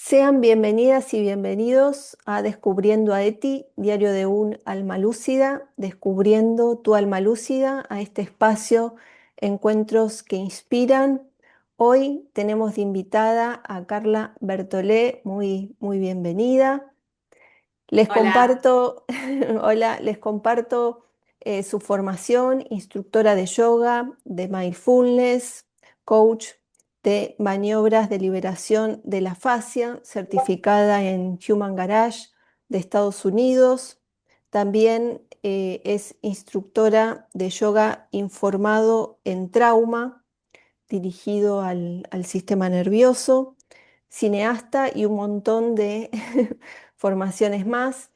Sean bienvenidas y bienvenidos a Descubriendo a Eti, diario de un alma lúcida, descubriendo tu alma lúcida, a este espacio, encuentros que inspiran. Hoy tenemos de invitada a Carla Bertolé, muy bienvenida. Les Hola, comparto, hola, les comparto su formación, instructora de yoga, de mindfulness, coach de maniobras de liberación de la fascia, certificada en Human Garage de Estados Unidos. También es instructora de yoga informado en trauma, dirigido al sistema nervioso, cineasta y un montón de formaciones más.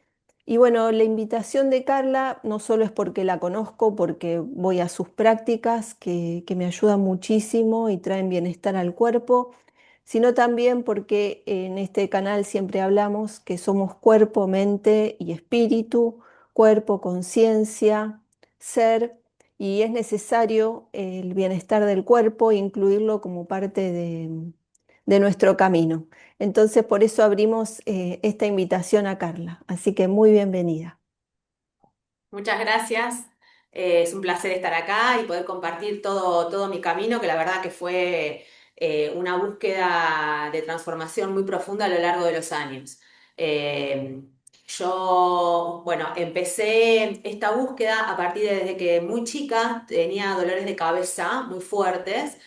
Y bueno, la invitación de Carla no solo es porque la conozco, porque voy a sus prácticas que me ayudan muchísimo y traen bienestar al cuerpo, sino también porque en este canal siempre hablamos que somos cuerpo, mente y espíritu, cuerpo, conciencia, ser, y es necesario el bienestar del cuerpo e incluirlo como parte de nuestro camino. Entonces, por eso abrimos esta invitación a Carla. Así que muy bienvenida. muchas gracias. Es un placer estar acá y poder compartir todo mi camino, que la verdad que fue una búsqueda de transformación muy profunda a lo largo de los años. Eh, bueno, empecé esta búsqueda a partir de desde que muy chica tenía dolores de cabeza muy fuertes,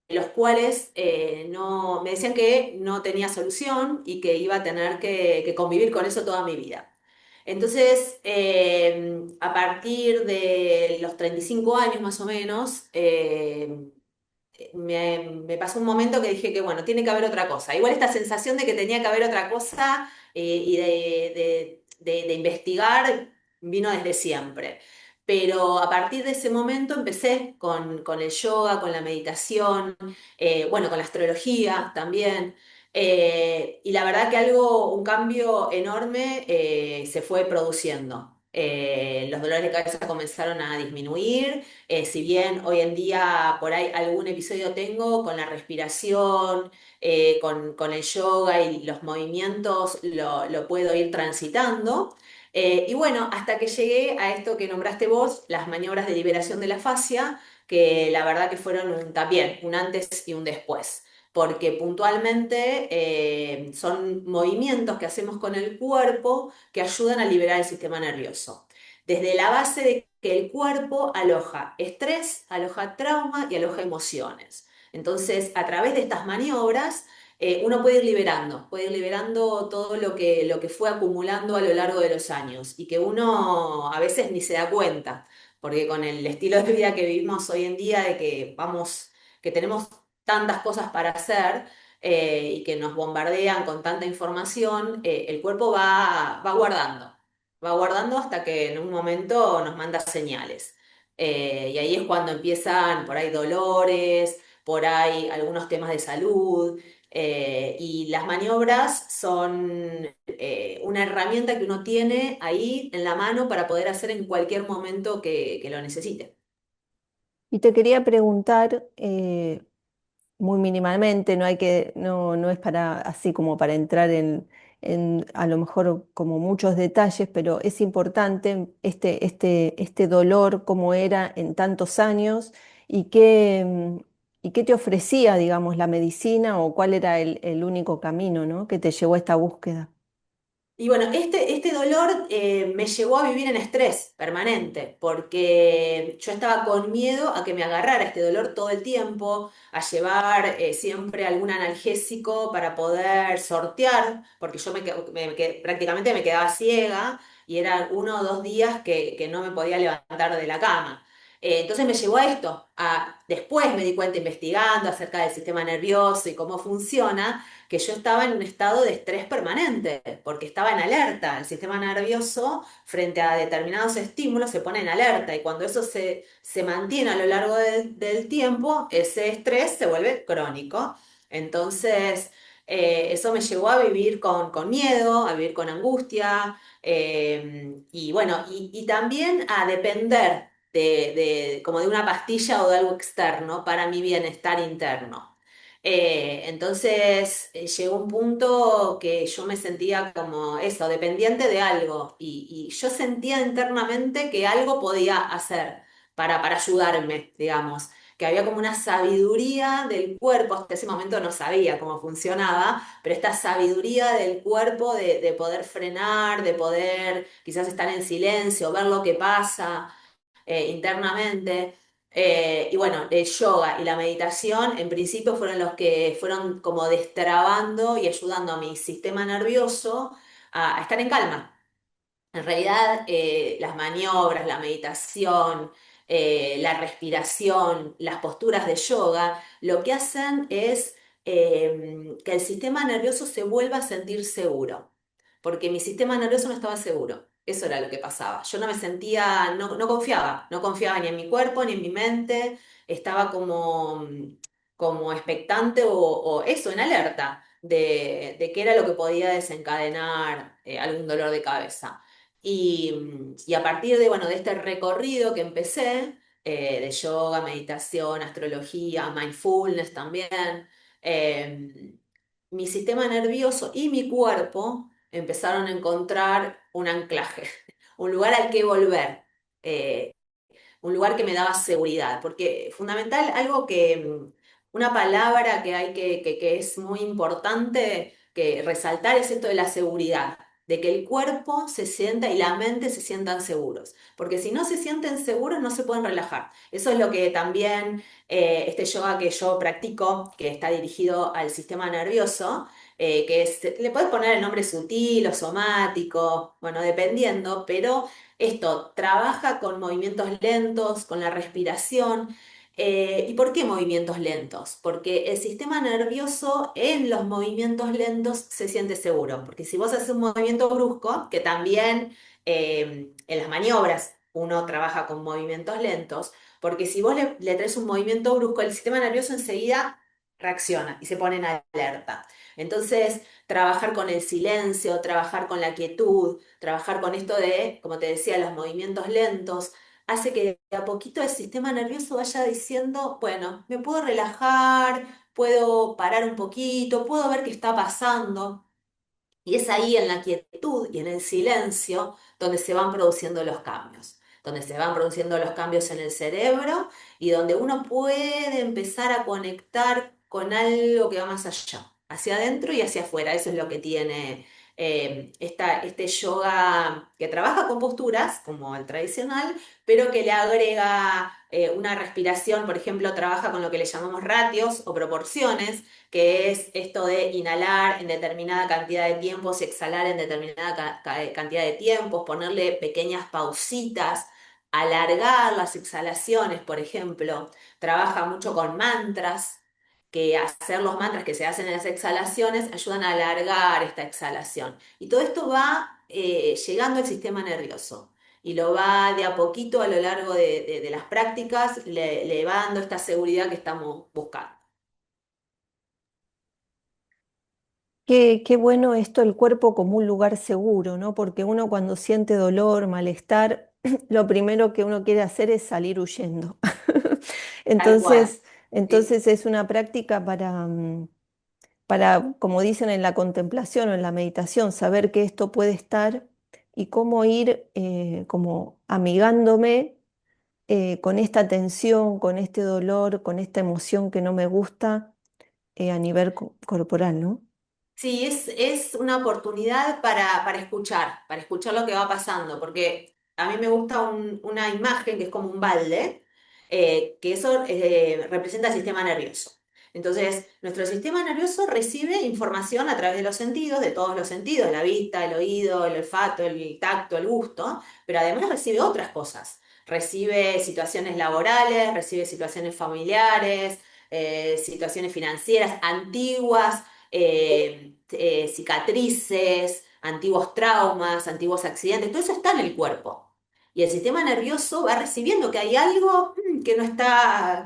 los cuales me decían que no tenía solución y que iba a tener que convivir con eso toda mi vida. Entonces, a partir de los 35 años más o menos, me pasó un momento que dije que, bueno, tiene que haber otra cosa. Igual esta sensación de que tenía que haber otra cosa y de investigar vino desde siempre. Pero a partir de ese momento empecé con el yoga, con la meditación, bueno, con la astrología también. Y la verdad que un cambio enorme se fue produciendo. Los dolores de cabeza comenzaron a disminuir, si bien hoy en día por ahí algún episodio tengo con la respiración, con el yoga y los movimientos lo puedo ir transitando. Y bueno, hasta que llegué a esto que nombraste vos, las maniobras de liberación de la fascia, que la verdad que fueron también un antes y un después porque puntualmente son movimientos que hacemos con el cuerpo que ayudan a liberar el sistema nervioso. Desde la base de que el cuerpo aloja estrés, aloja trauma y aloja emociones. Entonces, a través de estas maniobras, uno puede ir liberando todo lo que fue acumulando a lo largo de los años y que uno a veces ni se da cuenta, porque con el estilo de vida que vivimos hoy en día, de que vamos, que tenemos tantas cosas para hacer y que nos bombardean con tanta información, el cuerpo va guardando hasta que en un momento nos manda señales. Y ahí es cuando empiezan por ahí dolores, por ahí algunos temas de salud. Y las maniobras son una herramienta que uno tiene ahí en la mano para poder hacer en cualquier momento que lo necesite. Y te quería preguntar, muy mínimamente, no es para así como para entrar en a lo mejor como muchos detalles, pero es importante este dolor, cómo era en tantos años y y qué te ofrecía, digamos, la medicina o cuál era el único camino, ¿no? que te llevó a esta búsqueda. Y bueno, este dolor me llevó a vivir en estrés permanente, porque yo estaba con miedo a que me agarrara este dolor todo el tiempo, a llevar siempre algún analgésico para poder sortear, porque yo prácticamente me quedaba ciega y eran 1 o 2 días que no me podía levantar de la cama. Entonces me llevó a esto, después me di cuenta investigando acerca del sistema nervioso y cómo funciona que yo estaba en un estado de estrés permanente, porque estaba en alerta. El sistema nervioso, frente a determinados estímulos, se pone en alerta y cuando eso se mantiene a lo largo del tiempo, ese estrés se vuelve crónico. Entonces, eso me llevó a vivir con miedo, a vivir con angustia, y bueno, y también a depender como de una pastilla o de algo externo para mi bienestar interno. Entonces llegó un punto que yo me sentía como eso, dependiente de algo, y yo sentía internamente que algo podía hacer para ayudarme, digamos, que había como una sabiduría del cuerpo, hasta ese momento no sabía cómo funcionaba, pero esta sabiduría del cuerpo de poder frenar, de poder quizás estar en silencio, ver lo que pasa internamente. Y bueno, el yoga y la meditación en principio fueron los que fueron como destrabando y ayudando a mi sistema nervioso a estar en calma. En realidad, las maniobras, la meditación, la respiración, las posturas de yoga, lo que hacen es que el sistema nervioso se vuelva a sentir seguro, porque mi sistema nervioso no estaba seguro. Eso era lo que pasaba. Yo no me sentía, no confiaba, no confiaba ni en mi cuerpo ni en mi mente, estaba como expectante o eso, en alerta de qué era lo que podía desencadenar algún dolor de cabeza. Y a partir de, bueno, de este recorrido que empecé, de yoga, meditación, astrología, mindfulness también, eh, mi sistema nervioso y mi cuerpo empezaron a encontrar un anclaje, un lugar al que volver, eh, un lugar que me daba seguridad, porque fundamental, algo una palabra que hay que es muy importante que resaltar es esto de la seguridad, de que el cuerpo se sienta y la mente se sientan seguros, porque si no se sienten seguros no se pueden relajar. Eso es lo que también este yoga que yo practico, que está dirigido al sistema nervioso, le puedes poner el nombre sutil o somático, bueno, dependiendo, pero esto trabaja con movimientos lentos, con la respiración. ¿Y por qué movimientos lentos? Porque el sistema nervioso en los movimientos lentos se siente seguro. Porque si vos haces un movimiento brusco, que también en las maniobras uno trabaja con movimientos lentos, porque si vos le traes un movimiento brusco, el sistema nervioso enseguida reacciona y se pone en alerta. Entonces, trabajar con el silencio, trabajar con la quietud, trabajar con esto de, como te decía, los movimientos lentos, hace que de a poquito el sistema nervioso vaya diciendo, bueno, me puedo relajar, puedo parar un poquito, puedo ver qué está pasando. Y es ahí en la quietud y en el silencio donde se van produciendo los cambios, donde se van produciendo los cambios en el cerebro y donde uno puede empezar a conectar con algo que va más allá, hacia adentro y hacia afuera. Eso es lo que tiene este yoga que trabaja con posturas, como el tradicional, pero que le agrega una respiración, por ejemplo, trabaja con lo que le llamamos ratios o proporciones, que es esto de inhalar en determinada cantidad de tiempos y exhalar en determinada cantidad de tiempos, ponerle pequeñas pausitas, alargar las exhalaciones, por ejemplo. Trabaja mucho con mantras, que hacer los mantras que se hacen en las exhalaciones ayudan a alargar esta exhalación. Y todo esto va llegando al sistema nervioso. Y lo va de a poquito a lo largo de las prácticas, le va dando esta seguridad que estamos buscando. Qué bueno esto, el cuerpo como un lugar seguro, ¿no? Porque uno cuando siente dolor, malestar, lo primero que uno quiere hacer es salir huyendo. Tal cual. Entonces, Sí. entonces es una práctica para, como dicen en la contemplación o en la meditación, saber que esto puede estar y cómo ir como amigándome con esta tensión, con este dolor, con esta emoción que no me gusta a nivel corporal, ¿no? Sí, es una oportunidad para escuchar lo que va pasando, porque a mí me gusta una imagen que es como un balde, que eso representa el sistema nervioso. Entonces, nuestro sistema nervioso recibe información a través de los sentidos, de todos los sentidos, la vista, el oído, el olfato, el tacto, el gusto, pero además recibe otras cosas. Recibe situaciones laborales, recibe situaciones familiares, situaciones financieras antiguas cicatrices, antiguos traumas, antiguos accidentes, todo eso está en el cuerpo. Y el sistema nervioso va recibiendo que hay algo que no está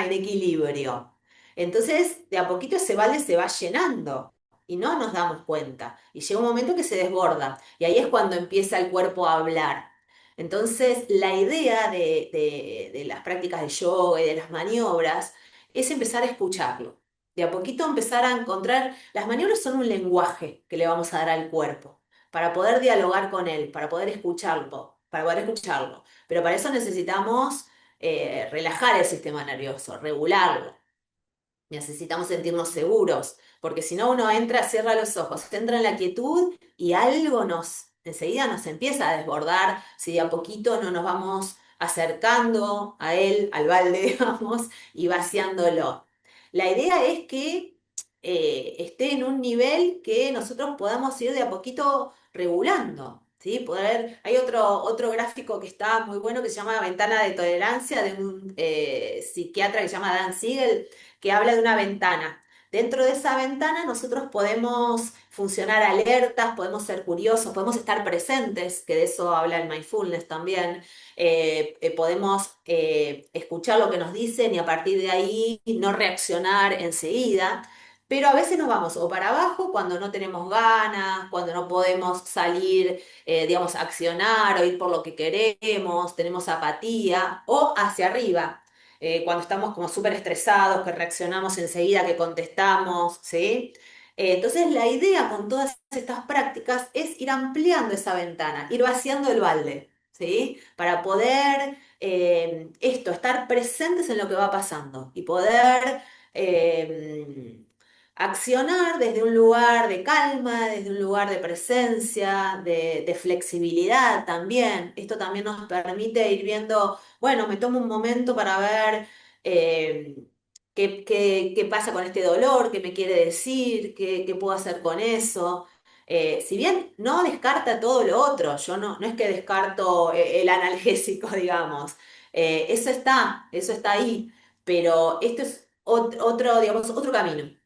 en equilibrio. Entonces, de a poquito ese balde se va llenando y no nos damos cuenta. Y llega un momento que se desborda. Y ahí es cuando empieza el cuerpo a hablar. Entonces, la idea de las prácticas de yoga y de las maniobras es empezar a escucharlo. De a poquito empezar a encontrar, las maniobras son un lenguaje que le vamos a dar al cuerpo para poder dialogar con él, para poder escucharlo. Pero para eso necesitamos relajar el sistema nervioso, regularlo. Necesitamos sentirnos seguros, porque si no uno entra, cierra los ojos, entra en la quietud y algo enseguida nos empieza a desbordar si de a poquito no nos vamos acercando a él, al balde, digamos, y vaciándolo. La idea es que esté en un nivel que nosotros podamos ir de a poquito regulando. ¿Sí? Hay otro gráfico que está muy bueno que se llama Ventana de Tolerancia de un psiquiatra que se llama Dan Siegel, que habla de una ventana. Dentro de esa ventana nosotros podemos funcionar alertas, podemos ser curiosos, podemos estar presentes, que de eso habla el mindfulness también. Podemos escuchar lo que nos dicen y a partir de ahí no reaccionar enseguida. Pero a veces nos vamos o para abajo cuando no tenemos ganas, cuando no podemos salir, digamos, a accionar o ir por lo que queremos, tenemos apatía, o hacia arriba cuando estamos como súper estresados, que reaccionamos enseguida, que contestamos, ¿sí? Entonces la idea con todas estas prácticas es ir ampliando esa ventana, ir vaciando el balde, ¿sí? Para poder estar presentes en lo que va pasando y poder accionar desde un lugar de calma, desde un lugar de presencia, de flexibilidad también. Esto también nos permite ir viendo, bueno, me tomo un momento para ver eh, qué pasa con este dolor, qué me quiere decir, qué puedo hacer con eso. Si bien no descarta todo lo otro, yo no es que descarto el analgésico, digamos. Eso está ahí, pero esto es otro, digamos, otro camino.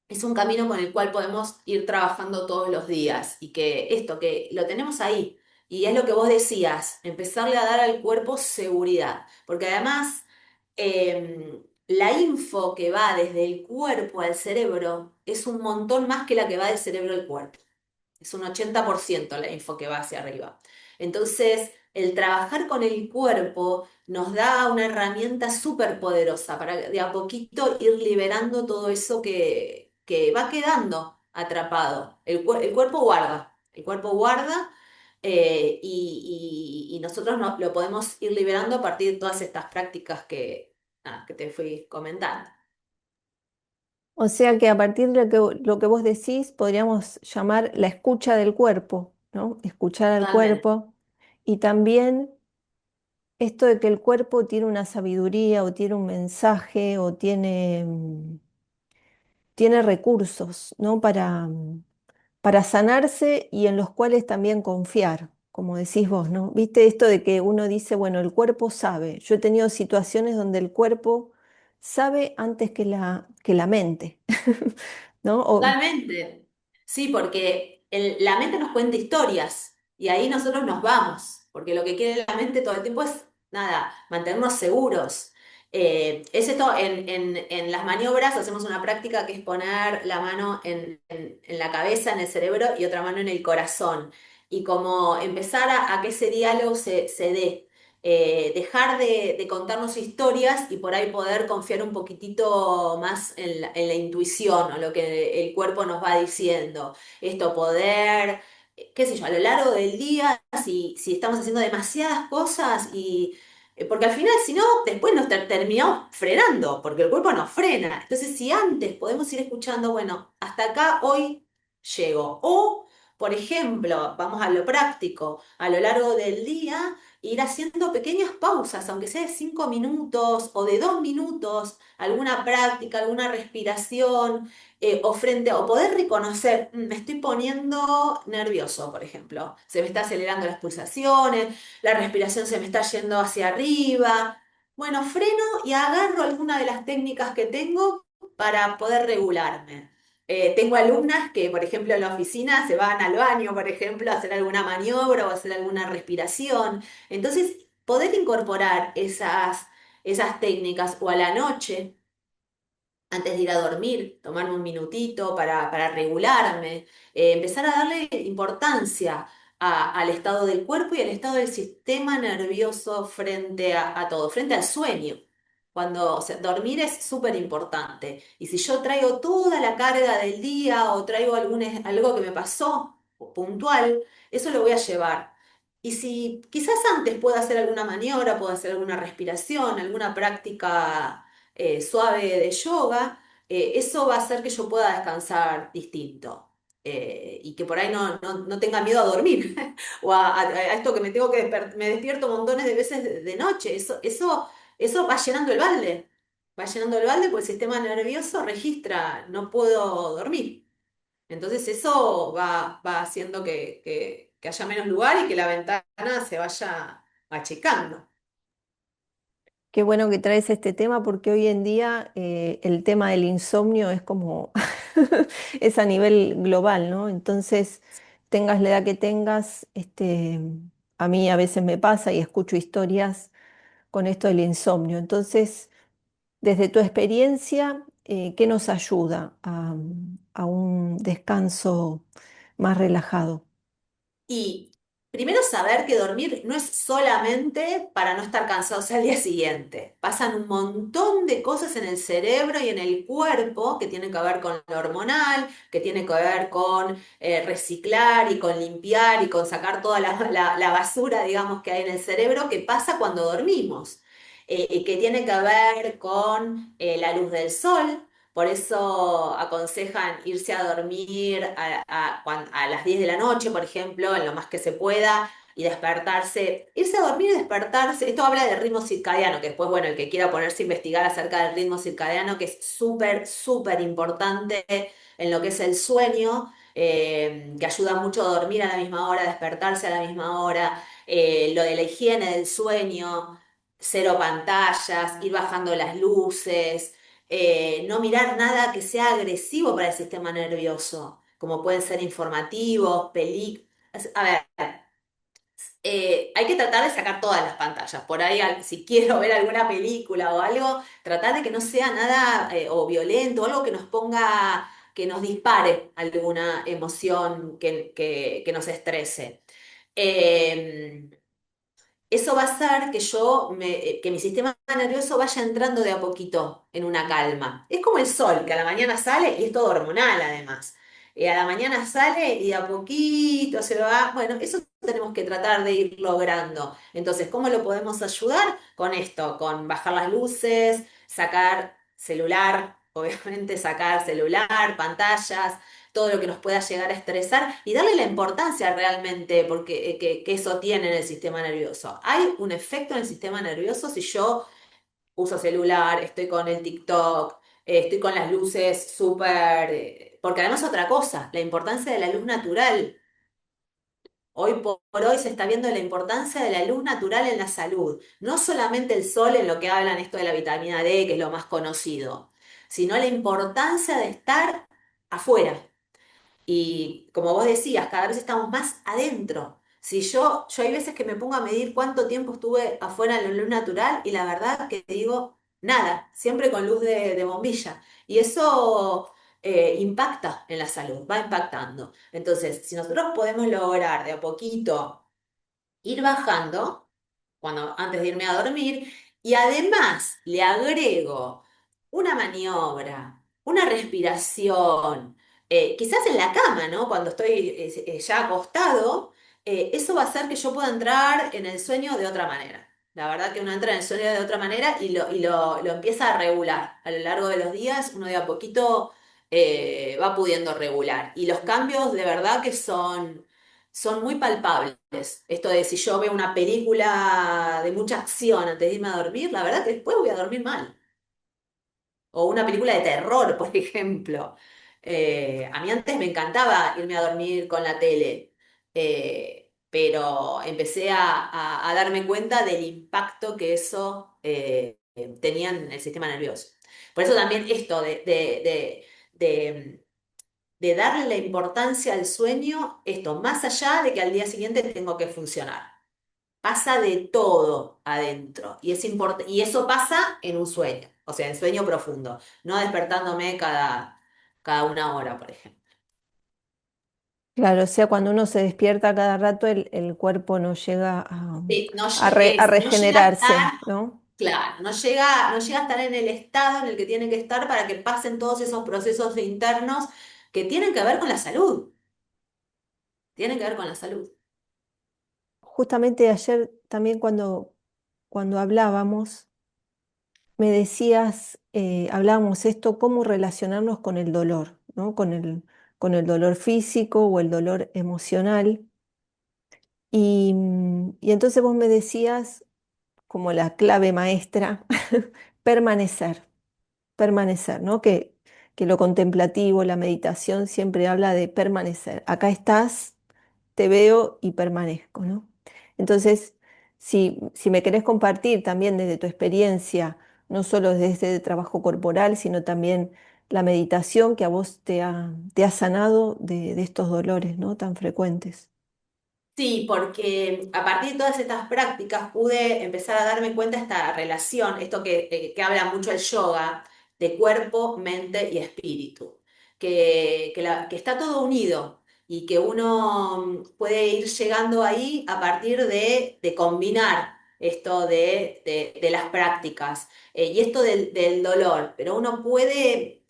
Es un camino con el cual podemos ir trabajando todos los días y que lo tenemos ahí. Y es lo que vos decías, empezarle a dar al cuerpo seguridad, porque además la info que va desde el cuerpo al cerebro es un montón más que la que va del cerebro al cuerpo. Es un 80% la info que va hacia arriba. Entonces, el trabajar con el cuerpo nos da una herramienta súper poderosa para de a poquito ir liberando todo eso que va quedando atrapado. El cuerpo guarda, y nosotros lo podemos ir liberando a partir de todas estas prácticas que te fui comentando. O sea que a partir de lo que vos decís, podríamos llamar la escucha del cuerpo, ¿no? Escuchar al Totalmente. cuerpo y también esto de que el cuerpo tiene una sabiduría o tiene un mensaje o tiene recursos, ¿no? Para sanarse y en los cuales también confiar, como decís vos, ¿no? ¿Viste esto de que uno dice, bueno, el cuerpo sabe? Yo he tenido situaciones donde el cuerpo sabe antes que que la mente, ¿no? Totalmente. Sí, porque la mente nos cuenta historias y ahí nosotros nos vamos, porque lo que quiere la mente todo el tiempo es, nada, mantenernos seguros. Es esto, en las maniobras hacemos una práctica que es poner la mano en la cabeza, en el cerebro y otra mano en el corazón. Y como empezar a que ese diálogo se dé. Dejar de contarnos historias y por ahí poder confiar un poquitito más en la intuición o lo que el cuerpo nos va diciendo. Esto, poder, qué sé yo, a lo largo del día, si estamos haciendo demasiadas cosas porque al final, si no, después nos terminamos frenando, porque el cuerpo nos frena. Entonces, si antes podemos ir escuchando, bueno, hasta acá hoy llego. O, por ejemplo, vamos a lo práctico, a lo largo del día ir haciendo pequeñas pausas, aunque sea de 5 minutos o de 2 minutos, alguna práctica, alguna respiración, o poder reconocer, me estoy poniendo nervioso, por ejemplo, se me está acelerando las pulsaciones, la respiración se me está yendo hacia arriba. Bueno, freno y agarro alguna de las técnicas que tengo para poder regularme. Tengo alumnas que, por ejemplo, en la oficina se van al baño, por ejemplo, a hacer alguna maniobra o a hacer alguna respiración. Entonces, poder incorporar esas técnicas o a la noche, antes de ir a dormir, tomarme un minutito para regularme, empezar a darle importancia al estado del cuerpo y al estado del sistema nervioso frente a todo, frente al sueño. O sea, dormir es súper importante. Y si yo traigo toda la carga del día o traigo algo que me pasó puntual, eso lo voy a llevar. Y si quizás antes puedo hacer alguna maniobra, puedo hacer alguna respiración, alguna práctica suave de yoga, eso va a hacer que yo pueda descansar distinto. Y que por ahí no tenga miedo a dormir o a esto que me tengo que me despierto montones de veces de noche. Eso va llenando el balde. Va llenando el balde porque el sistema nervioso registra, no puedo dormir. Entonces eso va haciendo que haya menos lugar y que la ventana se vaya achicando. Qué bueno que traes este tema porque hoy en día el tema del insomnio es como, es a nivel global, ¿no? Entonces, tengas la edad que tengas, a mí a veces me pasa y escucho historias con esto del insomnio. Entonces, desde tu experiencia, ¿qué nos ayuda a un descanso más relajado? Y primero saber que dormir no es solamente para no estar cansados al día siguiente. Pasan un montón de cosas en el cerebro y en el cuerpo que tienen que ver con lo hormonal, que tienen que ver con reciclar y con limpiar y con sacar toda la basura, digamos, que hay en el cerebro, que pasa cuando dormimos. Que tiene que ver con la luz del sol. Por eso aconsejan irse a dormir a las 10 de la noche, por ejemplo, en lo más que se pueda, y despertarse. Irse a dormir y despertarse. Esto habla del ritmo circadiano, que después, bueno, el que quiera ponerse a investigar acerca del ritmo circadiano, que es súper, súper importante en lo que es el sueño, que ayuda mucho a dormir a la misma hora, despertarse a la misma hora, lo de la higiene del sueño, cero pantallas, ir bajando las luces, no mirar nada que sea agresivo para el sistema nervioso, como pueden ser informativos, películas. A ver, hay que tratar de sacar todas las pantallas. Por ahí, si quiero ver alguna película o algo, tratar de que no sea nada o violento, algo que nos ponga, que nos dispare alguna emoción que nos estrese. Eh, Eso va a hacer que mi sistema nervioso vaya entrando de a poquito en una calma. Es como el sol, que a la mañana sale y es todo hormonal además. A la mañana sale y de a poquito se va. Bueno, eso tenemos que tratar de ir logrando. Entonces, ¿cómo lo podemos ayudar? Con esto, con bajar las luces, sacar celular, obviamente sacar celular, pantallas, todo lo que nos pueda llegar a estresar y darle la importancia realmente porque, que eso tiene en el sistema nervioso. Hay un efecto en el sistema nervioso si yo uso celular, estoy con el TikTok, estoy con las luces súper... porque además otra cosa, la importancia de la luz natural. Hoy por hoy se está viendo la importancia de la luz natural en la salud. No solamente el sol en lo que hablan esto de la vitamina D, que es lo más conocido, sino la importancia de estar afuera. Y como vos decías, cada vez estamos más adentro. Si yo hay veces que me pongo a medir cuánto tiempo estuve afuera en la luz natural y la verdad que digo nada, siempre con luz de bombilla. Y eso impacta en la salud, va impactando. Entonces, si nosotros podemos lograr de a poquito ir bajando antes de irme a dormir y además le agrego una maniobra, una respiración, quizás en la cama, ¿no? Cuando estoy ya acostado, eso va a hacer que yo pueda entrar en el sueño de otra manera. La verdad que uno entra en el sueño de otra manera y lo empieza a regular. A lo largo de los días, uno de a poquito va pudiendo regular. Y los cambios de verdad que son muy palpables. Esto de si yo veo una película de mucha acción antes de irme a dormir, la verdad que después voy a dormir mal. O una película de terror, por ejemplo. A mí antes me encantaba irme a dormir con la tele, pero empecé a darme cuenta del impacto que eso tenía en el sistema nervioso. Por eso también esto de de darle la importancia al sueño, esto, más allá de que al día siguiente tengo que funcionar. Pasa de todo adentro y eso pasa en un sueño, o sea, en sueño profundo, no despertándome cada una hora, por ejemplo. Claro, o sea, cuando uno se despierta cada rato, el cuerpo no llega Sí, a no llega a regenerarse, estar ¿no? Claro, no llega a estar en el estado en el que tiene que estar para que pasen todos esos procesos internos que tienen que ver con la salud. Tienen que ver con la salud. Justamente ayer también cuando hablábamos, me decías, hablábamos esto, cómo relacionarnos con el dolor, ¿no? Con el dolor físico o el dolor emocional. Y entonces vos me decías, como la clave maestra, permanecer, permanecer, ¿no? Que lo contemplativo, la meditación siempre habla de permanecer. Acá estás, te veo y permanezco, ¿no? Entonces, si me querés compartir también desde tu experiencia, no solo desde el trabajo corporal, sino también la meditación que a vos te ha sanado de estos dolores, ¿no? Tan frecuentes. Sí, porque a partir de todas estas prácticas pude empezar a darme cuenta de esta relación, esto que habla mucho el yoga, de cuerpo, mente y espíritu, que está todo unido y que uno puede ir llegando ahí a partir de combinar esto de las prácticas y esto del dolor, pero uno puede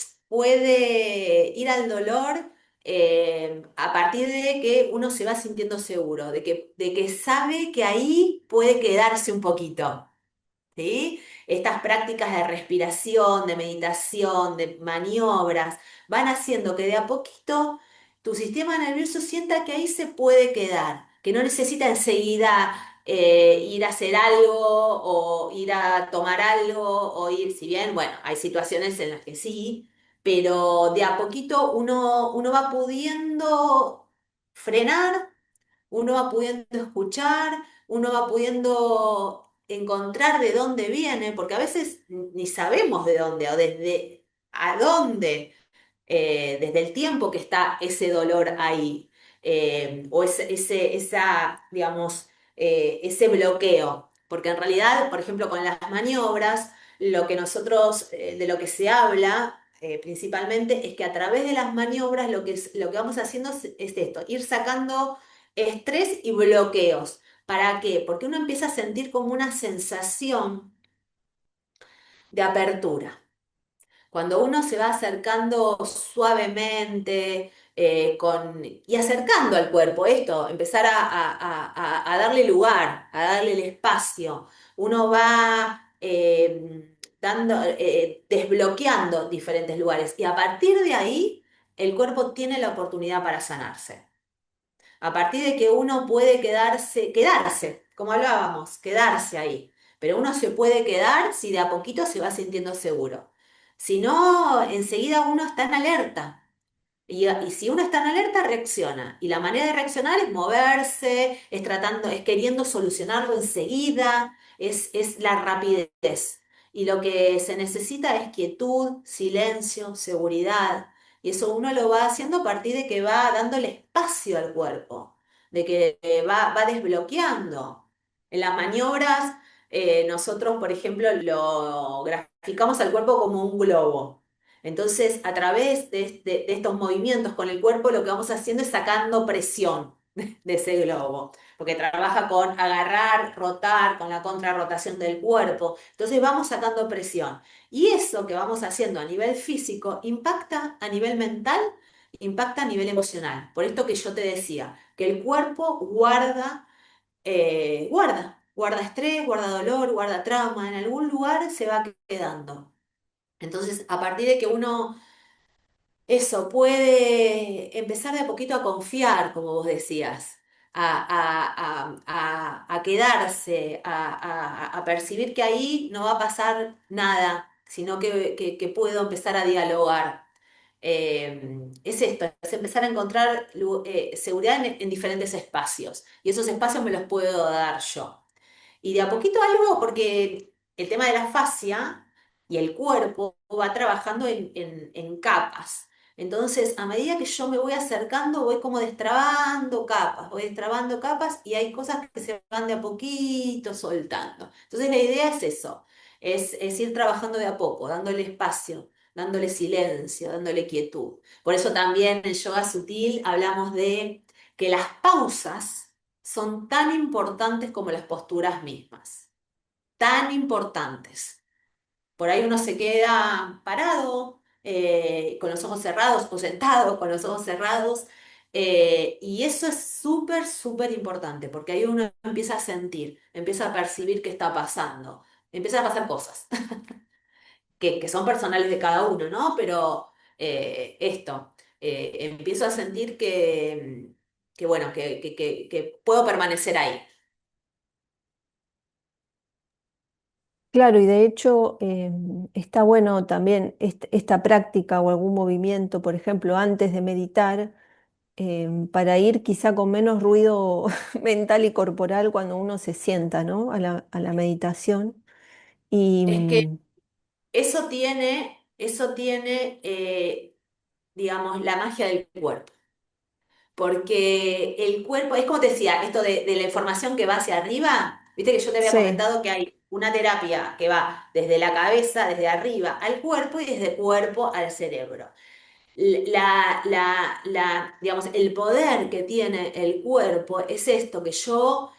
ir al dolor a partir de que uno se va sintiendo seguro, de que sabe que ahí puede quedarse un poquito, ¿sí? Estas prácticas de respiración, de meditación, de maniobras, van haciendo que de a poquito tu sistema nervioso sienta que ahí se puede quedar, que no necesita enseguida ir a hacer algo o ir a tomar algo o ir, si bien, bueno, hay situaciones en las que sí, pero de a poquito uno va pudiendo frenar, uno va pudiendo escuchar, uno va pudiendo encontrar de dónde viene, porque a veces ni sabemos de dónde o desde a dónde, desde el tiempo que está ese dolor ahí, o digamos, ese bloqueo. Porque en realidad, por ejemplo, con las maniobras, lo que nosotros, de lo que se habla principalmente, es que a través de las maniobras lo que vamos haciendo es esto, ir sacando estrés y bloqueos. ¿Para qué? Porque uno empieza a sentir como una sensación de apertura. Cuando uno se va acercando suavemente y acercando al cuerpo, esto, empezar a darle lugar, a darle el espacio, uno va desbloqueando diferentes lugares y a partir de ahí el cuerpo tiene la oportunidad para sanarse. A partir de que uno puede quedarse, como hablábamos, quedarse ahí. Pero uno se puede quedar si de a poquito se va sintiendo seguro. Si no, enseguida uno está en alerta. Y si uno está en alerta, reacciona. Y la manera de reaccionar es moverse, es queriendo solucionarlo enseguida, es la rapidez. Y lo que se necesita es quietud, silencio, seguridad. Y eso uno lo va haciendo a partir de que va dándole espacio al cuerpo, de que va desbloqueando. En las maniobras, nosotros, por ejemplo, lo graficamos al cuerpo como un globo. Entonces, a través de estos movimientos con el cuerpo, lo que vamos haciendo es sacando presión de ese globo, porque trabaja con agarrar, rotar, con la contrarrotación del cuerpo. Entonces, vamos sacando presión. Y eso que vamos haciendo a nivel físico impacta a nivel mental, impacta a nivel emocional. Por esto que yo te decía, que el cuerpo guarda estrés, guarda dolor, guarda trauma, en algún lugar se va quedando. Entonces, a partir de que uno eso puede empezar de a poquito a confiar, como vos decías, a quedarse, a percibir que ahí no va a pasar nada, sino que puedo empezar a dialogar. Es esto, es empezar a encontrar seguridad en diferentes espacios. Y esos espacios me los puedo dar yo. Y de a poquito algo, porque el tema de la fascia y el cuerpo va trabajando en capas. Entonces, a medida que yo me voy acercando, voy como destrabando capas, voy destrabando capas y hay cosas que se van de a poquito soltando. Entonces, la idea es eso, es ir trabajando de a poco, dándole espacio, dándole silencio, dándole quietud. Por eso también en yoga sutil hablamos de que las pausas son tan importantes como las posturas mismas. tan importantes. Por ahí uno se queda parado, con los ojos cerrados o sentado con los ojos cerrados. Y eso es súper, súper importante, porque ahí uno empieza a sentir, empieza a percibir qué está pasando, empiezan a pasar cosas que son personales de cada uno, ¿no? Pero empiezo a sentir que bueno, que puedo permanecer ahí. Claro, y de hecho está bueno también esta práctica o algún movimiento, por ejemplo, antes de meditar, para ir quizá con menos ruido mental y corporal cuando uno se sienta, ¿no? A la meditación. Y Es que eso tiene, digamos, la magia del cuerpo. Porque el cuerpo, es como te decía, esto de la información que va hacia arriba, viste que yo te había sí, comentado que hay una terapia que va desde la cabeza, desde arriba al cuerpo y desde cuerpo al cerebro. Digamos, el poder que tiene el cuerpo es esto, que yo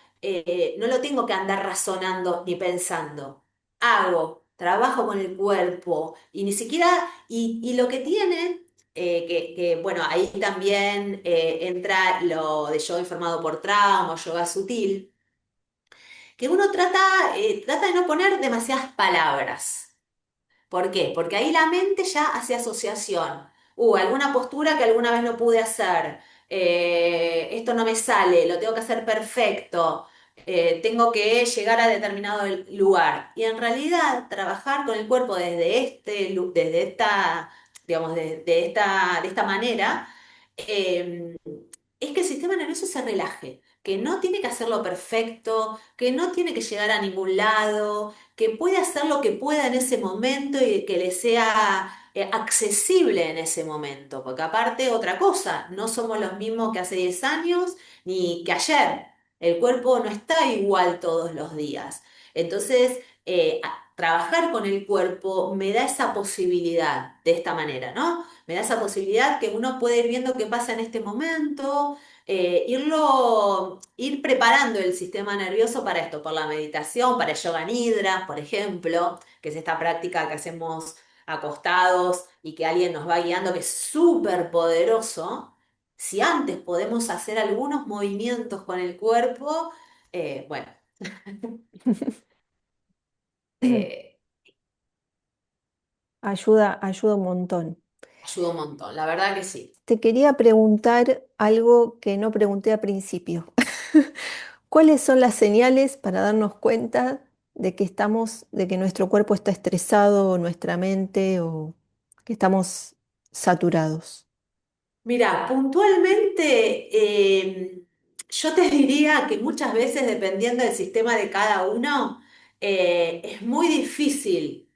no lo tengo que andar razonando ni pensando. Hago, trabajo con el cuerpo y ni siquiera, y lo que tiene, bueno, ahí también entra lo de yoga informado por trauma, yoga sutil, que uno trata de no poner demasiadas palabras. ¿Por qué? Porque ahí la mente ya hace asociación. Alguna postura que alguna vez no pude hacer. Esto no me sale, lo tengo que hacer perfecto. Tengo que llegar a determinado lugar. Y en realidad, trabajar con el cuerpo desde esta, digamos, de esta manera, eh, es que el sistema nervioso se relaje, que no tiene que hacerlo perfecto, que no tiene que llegar a ningún lado, que puede hacer lo que pueda en ese momento y que le sea accesible en ese momento. Porque aparte, otra cosa, no somos los mismos que hace 10 años ni que ayer. El cuerpo no está igual todos los días. Entonces, trabajar con el cuerpo me da esa posibilidad de esta manera, ¿no? Me da esa posibilidad que uno puede ir viendo qué pasa en este momento, ir preparando el sistema nervioso para esto, por la meditación, para el yoga nidra, por ejemplo, que es esta práctica que hacemos acostados y que alguien nos va guiando, que es súper poderoso. Si antes podemos hacer algunos movimientos con el cuerpo, bueno, eh, ayuda un montón. ayuda un montón, la verdad que sí. Te quería preguntar algo que no pregunté al principio. ¿Cuáles son las señales para darnos cuenta de que nuestro cuerpo está estresado, o nuestra mente, o que estamos saturados? Mira, puntualmente, yo te diría que muchas veces, dependiendo del sistema de cada uno, es muy difícil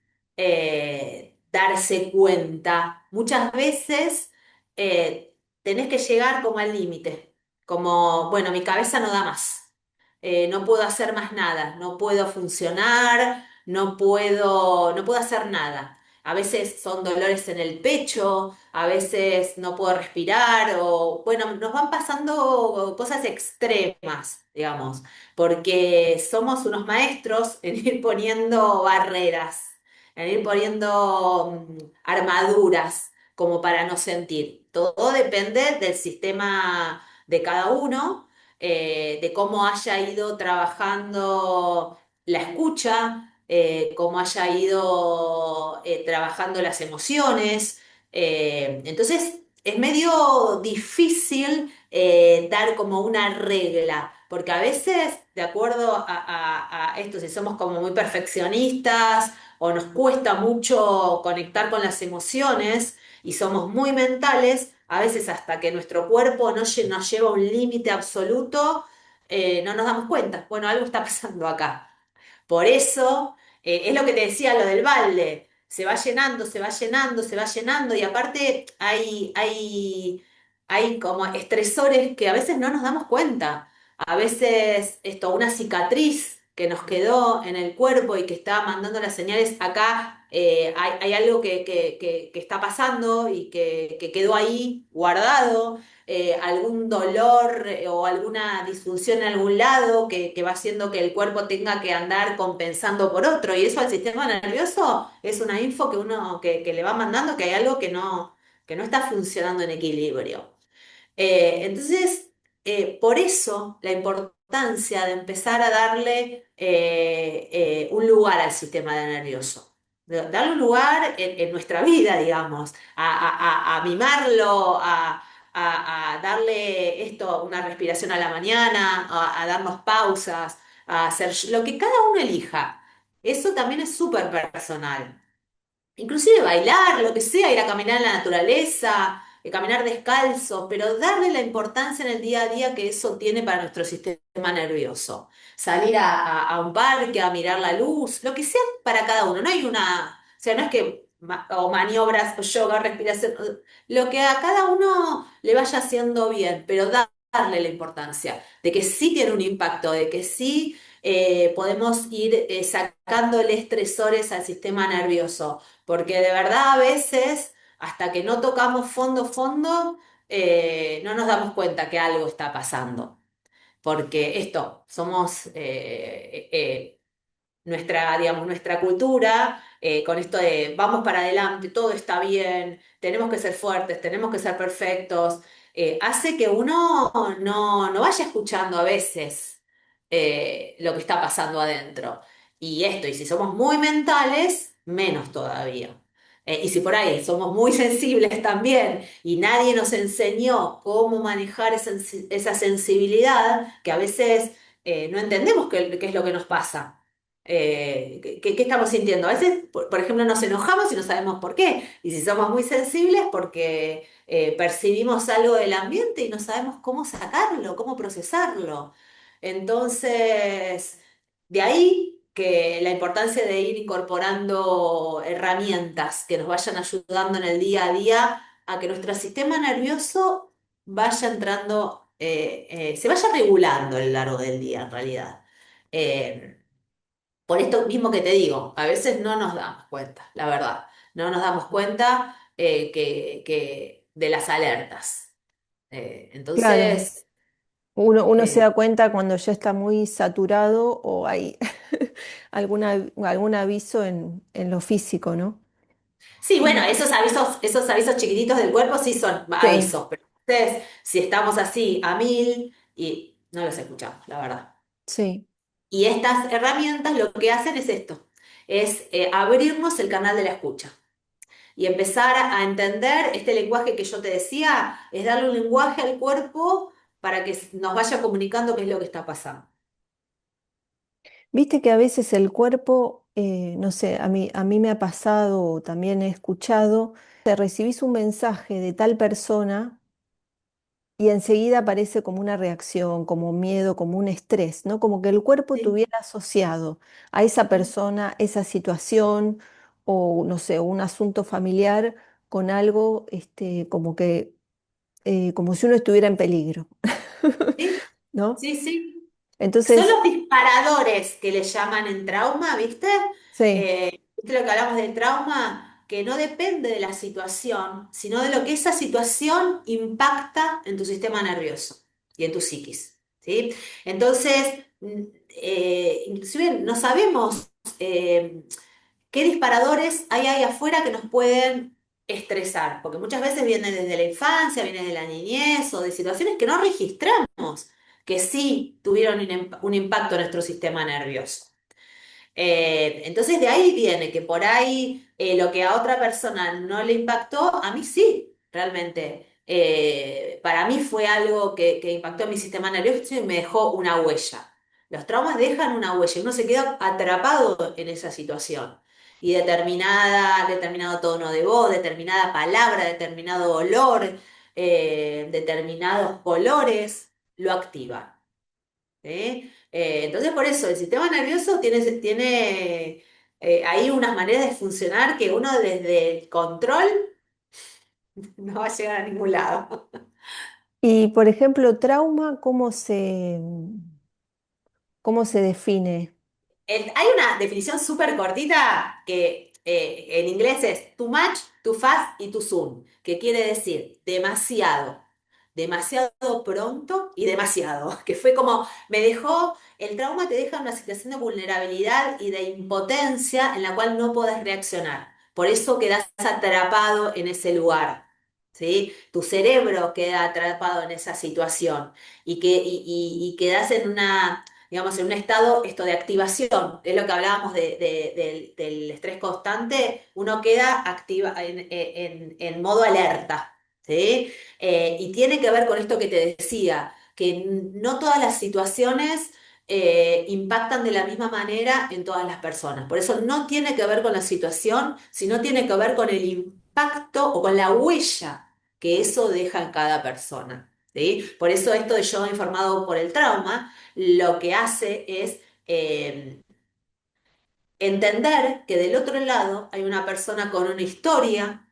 darse cuenta. Muchas veces tenés que llegar como al límite, como, bueno, mi cabeza no da más. No puedo hacer más nada, no puedo funcionar, no puedo hacer nada. A veces son dolores en el pecho, a veces no puedo respirar o, bueno, nos van pasando cosas extremas, digamos, porque somos unos maestros en ir poniendo barreras, en ir poniendo armaduras como para no sentir. Todo depende del sistema de cada uno, de cómo haya ido trabajando la escucha, cómo haya ido trabajando las emociones. Entonces, es medio difícil dar como una regla, porque a veces, de acuerdo a esto, si somos como muy perfeccionistas o nos cuesta mucho conectar con las emociones y somos muy mentales, a veces hasta que nuestro cuerpo no nos lleva a un límite absoluto, no nos damos cuenta. Bueno, algo está pasando acá. Por eso, es lo que te decía, lo del balde. Se va llenando, se va llenando, se va llenando y aparte hay como estresores que a veces no nos damos cuenta. A veces una cicatriz. que nos quedó en el cuerpo y que está mandando las señales acá, hay algo que está pasando y que quedó ahí guardado, algún dolor o alguna disfunción en algún lado que va haciendo que el cuerpo tenga que andar compensando por otro. Y eso al sistema nervioso es una info que uno que le va mandando que hay algo que no está funcionando en equilibrio. Entonces, por eso la importancia de empezar a darle un lugar al sistema nervioso, darle un lugar en nuestra vida, digamos, a mimarlo, a darle esto, una respiración a la mañana, a darnos pausas, a hacer lo que cada uno elija. Eso también es súper personal. Inclusive bailar, lo que sea, ir a caminar en la naturaleza, caminar descalzo, pero darle la importancia en el día a día que eso tiene para nuestro sistema nervioso. Salir a un parque, a mirar la luz, lo que sea para cada uno. No hay una, o sea, no es que o maniobras, o yoga, respiración, lo que a cada uno le vaya haciendo bien, pero darle la importancia de que sí tiene un impacto, de que sí podemos ir sacándole estresores al sistema nervioso porque de verdad a veces, hasta que no tocamos fondo, fondo, no nos damos cuenta que algo está pasando. Porque esto, somos nuestra, digamos, nuestra cultura, con esto de vamos para adelante, todo está bien, tenemos que ser fuertes, tenemos que ser perfectos, hace que uno no vaya escuchando a veces lo que está pasando adentro. Y esto, y si somos muy mentales, menos todavía. Y si por ahí somos muy sensibles también y nadie nos enseñó cómo manejar esa sensibilidad, que a veces no entendemos qué es lo que nos pasa. ¿Qué estamos sintiendo? A veces, por ejemplo, nos enojamos y no sabemos por qué. Y si somos muy sensibles, porque percibimos algo del ambiente y no sabemos cómo sacarlo, cómo procesarlo. Entonces, de ahí que la importancia de ir incorporando herramientas que nos vayan ayudando en el día a día a que nuestro sistema nervioso vaya entrando, se vaya regulando a lo largo del día, en realidad. Eh, por esto mismo que te digo, a veces no nos damos cuenta, la verdad. No nos damos cuenta de las alertas. Claro, Entonces, uno se eh, da cuenta cuando ya está muy saturado o hay algún aviso en lo físico, ¿no? sí, bueno, Y esos avisos chiquititos del cuerpo sí son sí, avisos, pero entonces, si estamos así a mil y no los escuchamos, la verdad. sí. Y estas herramientas lo que hacen es esto, es abrirnos el canal de la escucha. Y empezar a entender este lenguaje que yo te decía, es darle un lenguaje al cuerpo para que nos vaya comunicando qué es lo que está pasando. Viste que a veces el cuerpo, no sé, a mí me ha pasado o también he escuchado, te recibís un mensaje de tal persona y enseguida aparece como una reacción, como miedo, como un estrés, ¿no? Como que el cuerpo Sí, tuviera asociado a esa sí, persona, esa situación o, no sé, un asunto familiar con algo, como que, como si uno estuviera en peligro, sí, ¿no? sí, sí. Son Entonces, los disparadores que le llaman en trauma, ¿viste? sí. ¿Viste lo que hablamos del trauma? Que no depende de la situación, sino de lo que esa situación impacta en tu sistema nervioso y en tu psiquis, ¿sí? Entonces, inclusive no sabemos qué disparadores hay ahí afuera que nos pueden estresar, porque muchas veces vienen desde la infancia, vienen de la niñez o de situaciones que no registramos, que sí tuvieron un impacto en nuestro sistema nervioso. Entonces de ahí viene que por ahí lo que a otra persona no le impactó, a mí sí, realmente. Para mí fue algo que impactó en mi sistema nervioso y me dejó una huella. Los traumas dejan una huella, uno se queda atrapado en esa situación. Y determinado tono de voz, determinada palabra, determinado olor, determinados colores, lo activan. ¿Sí? Entonces, por eso, el sistema nervioso tiene ahí unas maneras de funcionar que uno desde el control no va a llegar a ningún lado. Y por ejemplo, trauma, ¿cómo se define? Hay una definición súper cortita que en inglés es too much, too fast y too soon, que quiere decir demasiado, demasiado pronto y demasiado, que fue como, me dejó, el trauma te deja en una situación de vulnerabilidad y de impotencia en la cual no podés reaccionar. Por eso quedás atrapado en ese lugar, ¿sí? Tu cerebro queda atrapado en esa situación y quedás en una digamos, en un estado esto de activación, es lo que hablábamos del estrés constante, uno queda activa en modo alerta, ¿sí? Y tiene que ver con esto que te decía, que no todas las situaciones impactan de la misma manera en todas las personas. Por eso no tiene que ver con la situación, sino tiene que ver con el impacto o con la huella que eso deja en cada persona. ¿Sí? Por eso esto de yo informado por el trauma lo que hace es entender que del otro lado hay una persona con una historia,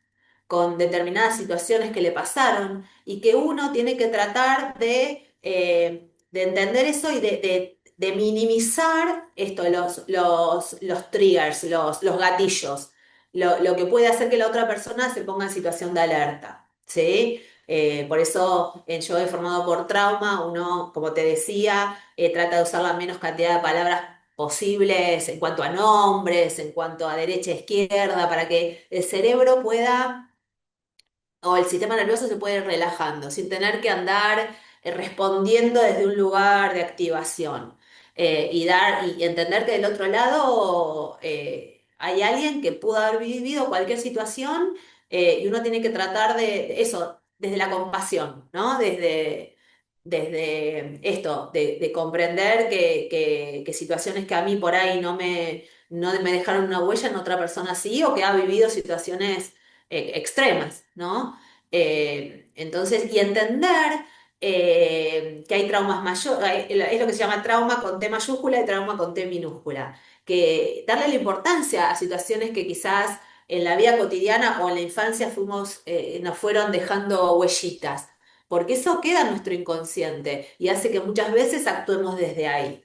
con determinadas situaciones que le pasaron y que uno tiene que tratar de entender eso y de minimizar esto, los triggers, los gatillos, lo que puede hacer que la otra persona se ponga en situación de alerta, ¿sí? Por eso en Yo he formado por trauma, uno, como te decía, trata de usar la menos cantidad de palabras posibles en cuanto a nombres, en cuanto a derecha e izquierda, para que el cerebro pueda o el sistema nervioso se puede ir relajando sin tener que andar respondiendo desde un lugar de activación. Y entender que del otro lado hay alguien que pudo haber vivido cualquier situación y uno tiene que tratar de eso, desde la compasión, ¿no? Desde esto, de comprender que situaciones que a mí por ahí no me dejaron una huella en otra persona sí, o que ha vivido situaciones extremas, ¿no? Entonces, y entender que hay traumas mayores, es lo que se llama trauma con T mayúscula y trauma con T minúscula, que darle la importancia a situaciones que quizás en la vida cotidiana o en la infancia nos fueron dejando huellitas, porque eso queda en nuestro inconsciente y hace que muchas veces actuemos desde ahí.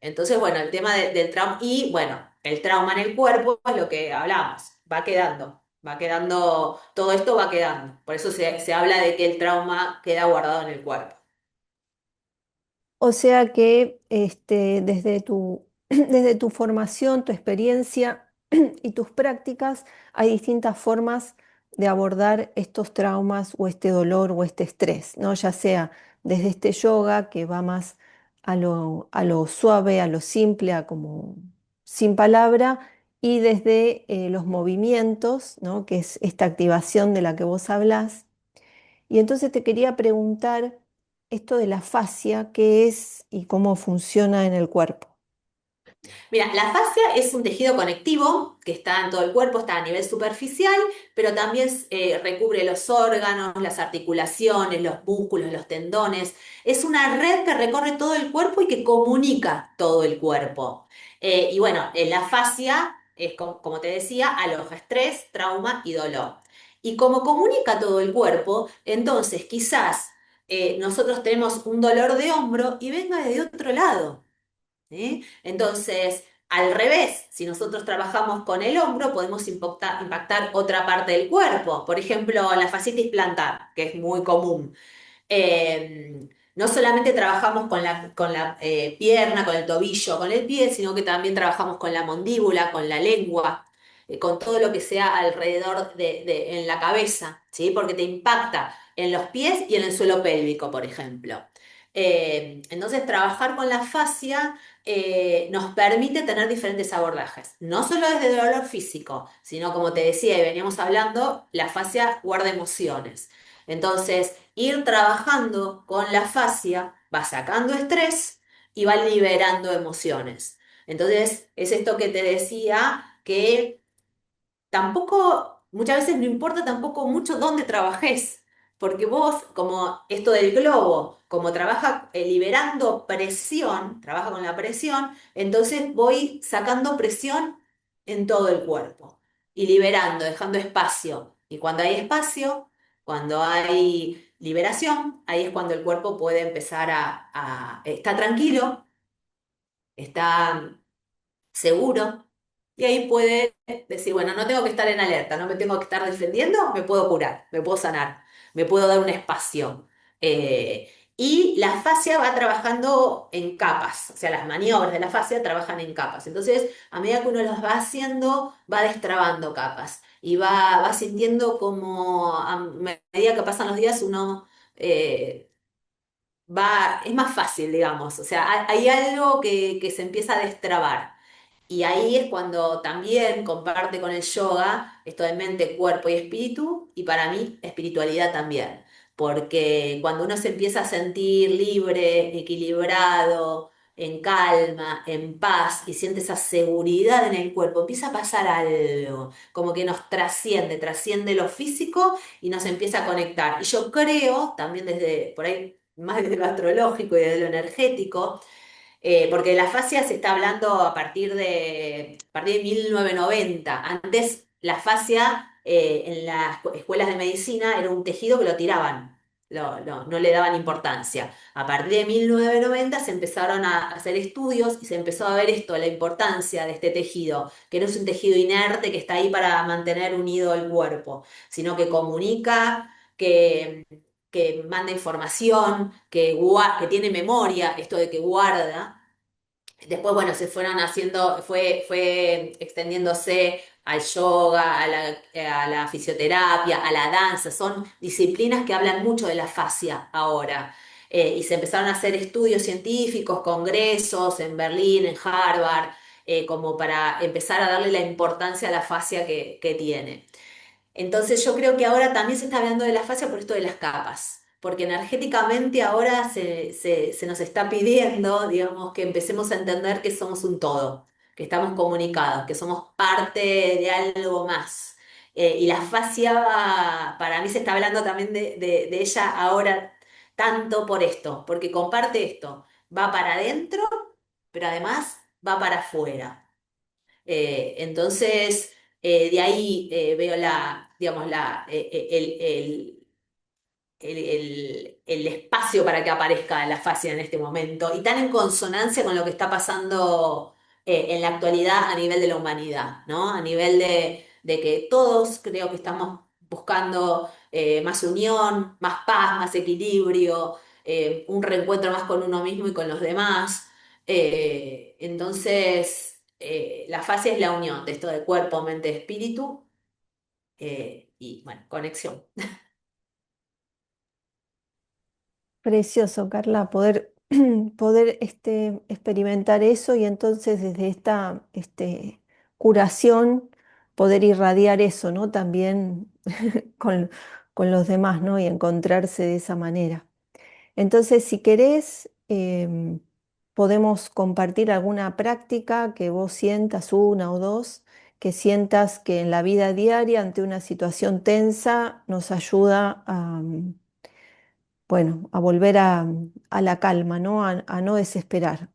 Entonces, bueno, el tema del trauma y bueno, el trauma en el cuerpo es lo que hablamos, va quedando, todo esto va quedando. Por eso se habla de que el trauma queda guardado en el cuerpo. O sea que desde desde tu formación, tu experiencia y tus prácticas, hay distintas formas de abordar estos traumas o este dolor o este estrés, ¿no? Ya sea desde este yoga que va más a lo suave, a lo simple, a como sin palabra, y desde los movimientos, ¿no? Que es esta activación de la que vos hablás. Y entonces te quería preguntar esto de la fascia, qué es y cómo funciona en el cuerpo. Mira, la fascia es un tejido conectivo que está en todo el cuerpo, está a nivel superficial, pero también recubre los órganos, las articulaciones, los músculos, los tendones. Es una red que recorre todo el cuerpo y que comunica todo el cuerpo. Y bueno, en la fascia es como te decía, aloja estrés, trauma y dolor. Y como comunica todo el cuerpo, entonces quizás nosotros tenemos un dolor de hombro y venga de otro lado. ¿Sí? Entonces, al revés, si nosotros trabajamos con el hombro, podemos impactar otra parte del cuerpo. Por ejemplo, la fascitis plantar, que es muy común. No solamente trabajamos con la pierna, con el tobillo, con el pie, sino que también trabajamos con la mandíbula, con la lengua, con todo lo que sea alrededor en la cabeza, ¿sí? Porque te impacta en los pies y en el suelo pélvico, por ejemplo. Entonces, trabajar con la fascia nos permite tener diferentes abordajes, no solo desde el dolor físico, sino como te decía y veníamos hablando, la fascia guarda emociones. Entonces, ir trabajando con la fascia va sacando estrés y va liberando emociones. Entonces, es esto que te decía que tampoco, muchas veces no importa tampoco mucho dónde trabajes, porque vos, como esto del globo, como trabaja liberando presión, trabaja con la presión, entonces voy sacando presión en todo el cuerpo y liberando, dejando espacio. Y cuando hay espacio, cuando hay liberación, ahí es cuando el cuerpo puede empezar está tranquilo está seguro, y ahí puede decir, bueno, no tengo que estar en alerta, no me tengo que estar defendiendo, me puedo curar, me puedo sanar, me puedo dar un espacio. Y la fascia va trabajando en capas, o sea, las maniobras de la fascia trabajan en capas. Entonces, a medida que uno las va haciendo, va destrabando capas y va sintiendo como a medida que pasan los días uno... es más fácil, digamos, o sea, hay algo que se empieza a destrabar. Y ahí es cuando también comparte con el yoga esto de mente, cuerpo y espíritu, y para mí espiritualidad también, porque cuando uno se empieza a sentir libre, equilibrado, en calma, en paz, y siente esa seguridad en el cuerpo, empieza a pasar algo, como que nos trasciende, trasciende lo físico y nos empieza a conectar. Y yo creo, también desde, por ahí, más desde lo astrológico y desde lo energético, porque la fascia se está hablando a partir de 1990. Antes la fascia en las escuelas de medicina era un tejido que lo tiraban, no le daban importancia. A partir de 1990 se empezaron a hacer estudios y se empezó a ver esto, la importancia de este tejido, que no es un tejido inerte que está ahí para mantener unido el cuerpo, sino que comunica, que manda información, que tiene memoria, esto de que guarda. Después, bueno, se fueron haciendo, fue extendiéndose al yoga, a la fisioterapia, a la danza. Son disciplinas que hablan mucho de la fascia ahora. Y se empezaron a hacer estudios científicos, congresos en Berlín, en Harvard, como para empezar a darle la importancia a la fascia que tiene. Entonces yo creo que ahora también se está hablando de la fascia por esto de las capas, porque energéticamente ahora se nos está pidiendo, digamos, que empecemos a entender que somos un todo, que estamos comunicados, que somos parte de algo más. Y la fascia, para mí se está hablando también de ella ahora tanto por esto, porque comparte esto, va para adentro, pero además va para afuera. Entonces, de ahí veo digamos, el espacio para que aparezca la fascia en este momento y tan en consonancia con lo que está pasando en la actualidad a nivel de la humanidad, ¿no? A nivel de que todos creo que estamos buscando más unión, más paz, más equilibrio, un reencuentro más con uno mismo y con los demás. Entonces, la fascia es la unión de esto de cuerpo, mente, espíritu y, bueno, conexión. Precioso, Carla, poder experimentar eso y entonces desde esta curación poder irradiar eso, ¿no? También con, con los demás, ¿no? Y encontrarse de esa manera. Entonces, si querés, podemos compartir alguna práctica que vos sientas, una o dos, que sientas que en la vida diaria, ante una situación tensa, nos ayuda a, bueno, a volver a la calma, ¿no? A no desesperar.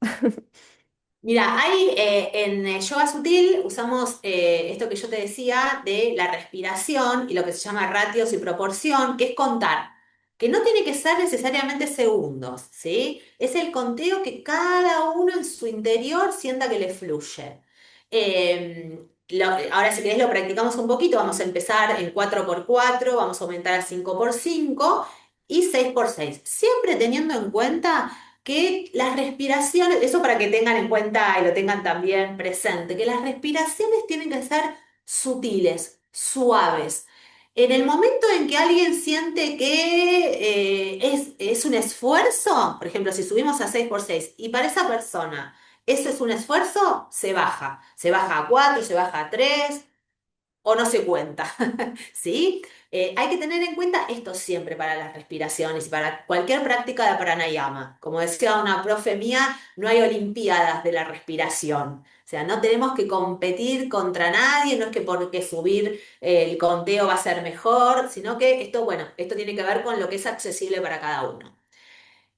Mira, en yoga sutil usamos esto que yo te decía de la respiración y lo que se llama ratios y proporción, que es contar, que no tiene que ser necesariamente segundos, ¿sí? Es el conteo que cada uno en su interior sienta que le fluye. Ahora, si querés, lo practicamos un poquito. Vamos a empezar en 4x4, vamos a aumentar a 5x5 y 6x6, siempre teniendo en cuenta que las respiraciones, eso para que tengan en cuenta y lo tengan también presente, que las respiraciones tienen que ser sutiles, suaves. En el momento en que alguien siente que es un esfuerzo, por ejemplo, si subimos a 6x6 y para esa persona eso es un esfuerzo, se baja a 4, se baja a 3 o no se cuenta, ¿sí? Hay que tener en cuenta esto siempre para las respiraciones y para cualquier práctica de pranayama. Como decía una profe mía, no hay olimpiadas de la respiración. O sea, no tenemos que competir contra nadie, no es que porque subir el conteo va a ser mejor, sino que esto, bueno, esto tiene que ver con lo que es accesible para cada uno.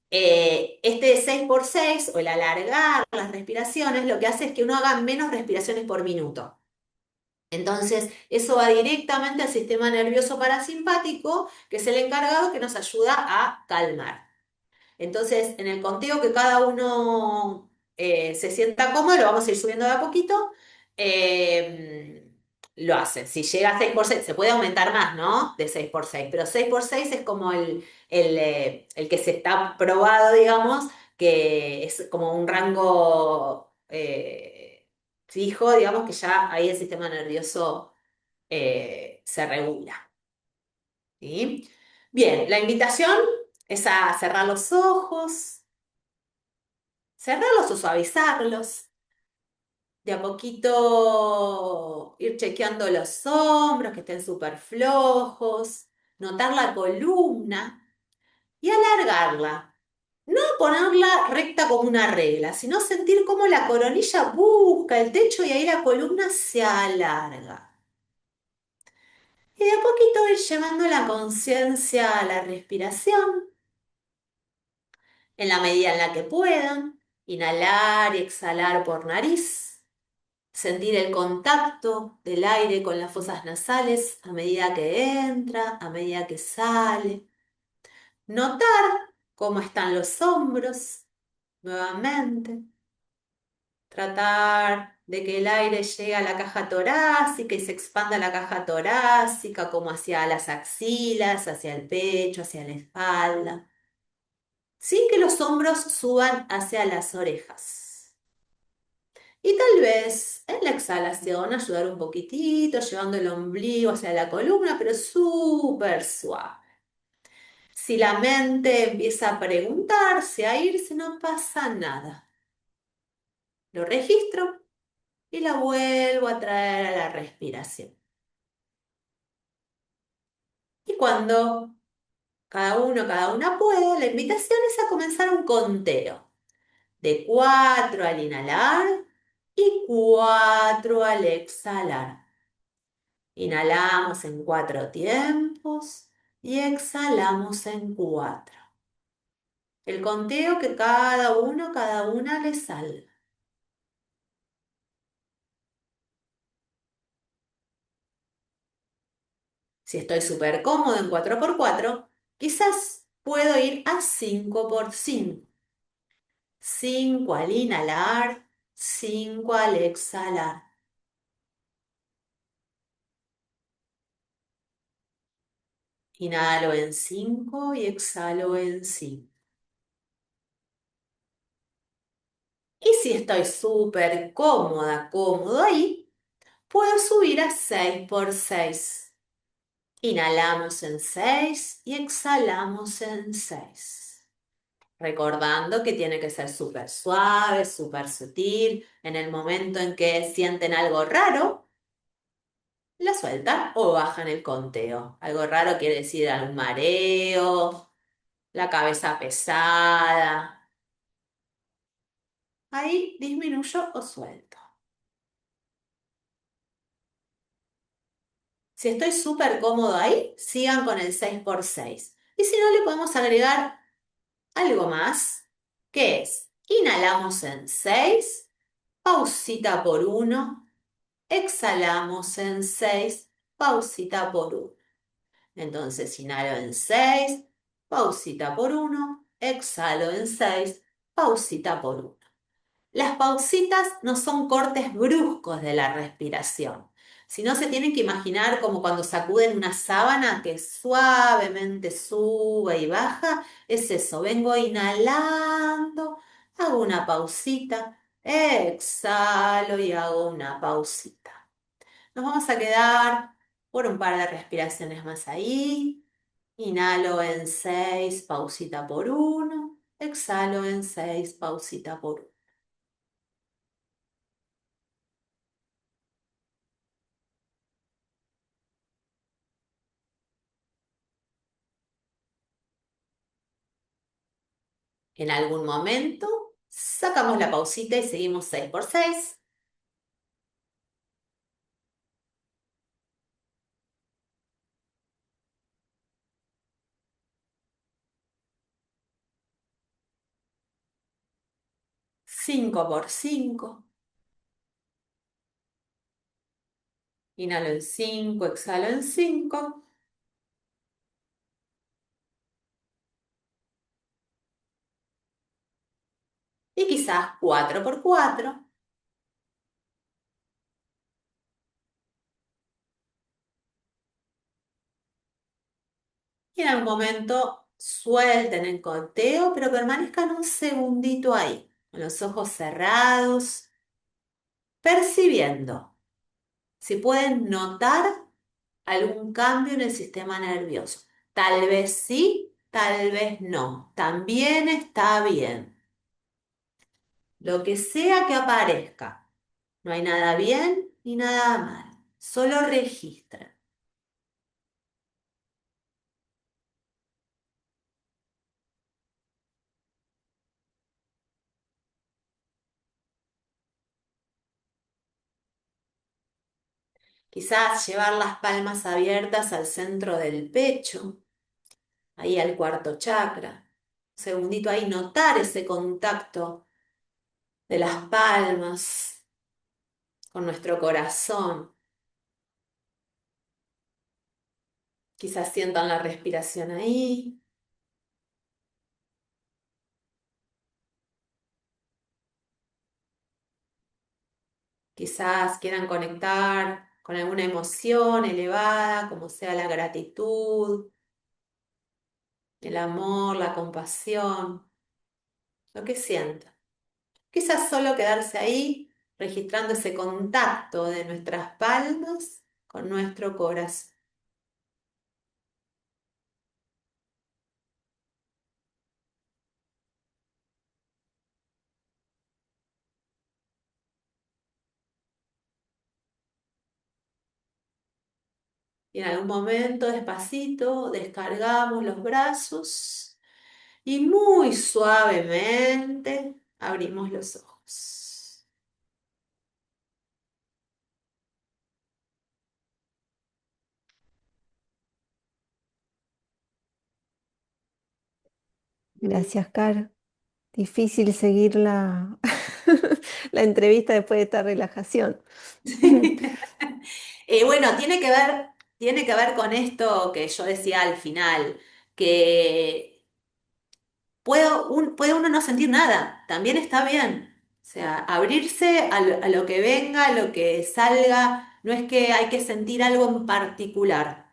Este 6x6 o el alargar las respiraciones lo que hace es que uno haga menos respiraciones por minuto. Entonces, eso va directamente al sistema nervioso parasimpático, que es el encargado que nos ayuda a calmar. Entonces, en el conteo que cada uno se sienta cómodo, lo vamos a ir subiendo de a poquito. eh, lo hace. Si llega a 6x6 se puede aumentar más, ¿no? De 6x6 pero 6x6 es como el que se está probado, digamos, que es como un rango fijo, digamos, que ya ahí el sistema nervioso se regula. ¿Sí? Bien, la invitación es a cerrar los ojos, cerrarlos o suavizarlos. De a poquito ir chequeando los hombros, que estén súper flojos, notar la columna y alargarla. No ponerla recta como una regla, sino sentir cómo la coronilla busca el techo y ahí la columna se alarga. Y de a poquito ir llevando la conciencia a la respiración, en la medida en la que puedan. Inhalar y exhalar por nariz. Sentir el contacto del aire con las fosas nasales a medida que entra, a medida que sale. Notar cómo están los hombros nuevamente. Tratar de que el aire llegue a la caja torácica y se expanda la caja torácica como hacia las axilas, hacia el pecho, hacia la espalda, sin que los hombros suban hacia las orejas. Y tal vez en la exhalación ayudar un poquitito, llevando el ombligo hacia la columna, pero súper suave. Si la mente empieza a preguntarse, a irse, no pasa nada. Lo registro y la vuelvo a traer a la respiración. Y cuando cada una pueda, la invitación es a comenzar un conteo de 4 al inhalar y 4 al exhalar. Inhalamos en 4 tiempos y exhalamos en 4. El conteo que cada una le salga. Si estoy súper cómodo en 4x4, quizás puedo ir a 5x5. 5 al inhalar, 5 al exhalar. Inhalo en 5 y exhalo en 5. Y si estoy súper cómoda, cómodo ahí, puedo subir a 6x6. Inhalamos en 6 y exhalamos en 6. Recordando que tiene que ser súper suave, súper sutil. En el momento en que sienten algo raro, la sueltan o bajan el conteo. Algo raro quiere decir algún mareo, la cabeza pesada. Ahí disminuyo o suelto. Si estoy súper cómodo ahí, sigan con el 6x6. Y si no, le podemos agregar algo más, que es, inhalamos en 6, pausita por 1, exhalamos en 6, pausita por 1. Entonces inhalo en 6, pausita por 1, exhalo en 6, pausita por 1. Las pausitas no son cortes bruscos de la respiración, sino se tienen que imaginar como cuando sacuden una sábana que suavemente sube y baja. Es eso, vengo inhalando, hago una pausita, exhalo y hago una pausita. Nos vamos a quedar por un par de respiraciones más ahí. Inhalo en 6, pausita por 1, exhalo en 6, pausita por 1. En algún momento sacamos la pausita y seguimos 6x6. 5x5. Inhalo en 5, exhalo en 5. y quizás 4x4. Y en algún momento suelten el conteo, pero permanezcan un segundito ahí, con los ojos cerrados, percibiendo si pueden notar algún cambio en el sistema nervioso. Tal vez sí, tal vez no. También está bien. Lo que sea que aparezca. No hay nada bien ni nada mal. Solo registra. Quizás llevar las palmas abiertas al centro del pecho, ahí al cuarto chakra. Un segundito ahí, notar ese contacto de las palmas con nuestro corazón. Quizás sientan la respiración ahí. Quizás quieran conectar con alguna emoción elevada, como sea la gratitud, el amor, la compasión, lo que sientan. Quizás solo quedarse ahí, registrando ese contacto de nuestras palmas con nuestro corazón. Y en algún momento, despacito, descargamos los brazos y muy suavemente abrimos los ojos. Gracias, Car. Difícil seguir la, la entrevista después de esta relajación. Bueno, tiene que ver con esto que yo decía al final, que puede uno no sentir nada, también está bien. O sea, abrirse a lo que venga, a lo que salga, no es que hay que sentir algo en particular,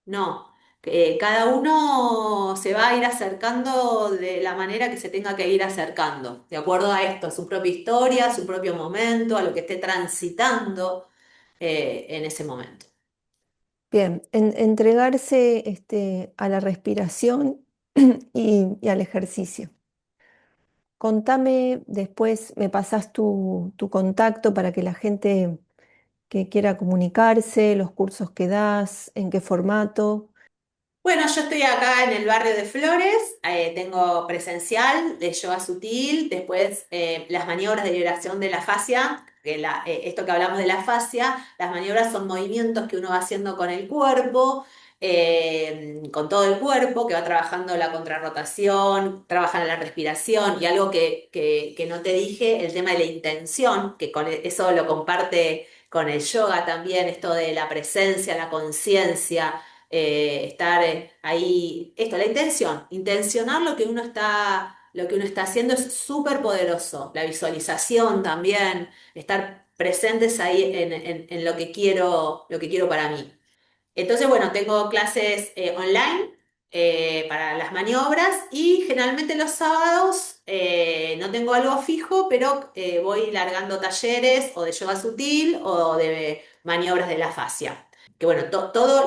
no. Que cada uno se va a ir acercando de la manera que se tenga que ir acercando, de acuerdo a esto, a su propia historia, a su propio momento, a lo que esté transitando en ese momento. Bien, entregarse a la respiración y al ejercicio. Contame después, me pasás tu contacto para que la gente que quiera comunicarse, los cursos que das, en qué formato. Bueno, yo estoy acá en el barrio de Flores, tengo presencial de yoga sutil, después las maniobras de liberación de la fascia, esto que hablamos de la fascia, las maniobras son movimientos que uno va haciendo con el cuerpo, con todo el cuerpo, que va trabajando la contrarrotación, trabaja la respiración y algo que no te dije, el tema de la intención, que eso lo comparte con el yoga también, esto de la presencia, la conciencia estar ahí, esto, la intención, intencionar lo que uno está haciendo es súper poderoso. La visualización también, estar presentes ahí en lo que quiero para mí. Entonces, bueno, tengo clases online para las maniobras y generalmente los sábados no tengo algo fijo, pero voy largando talleres o de yoga sutil o de maniobras de la fascia. Que bueno,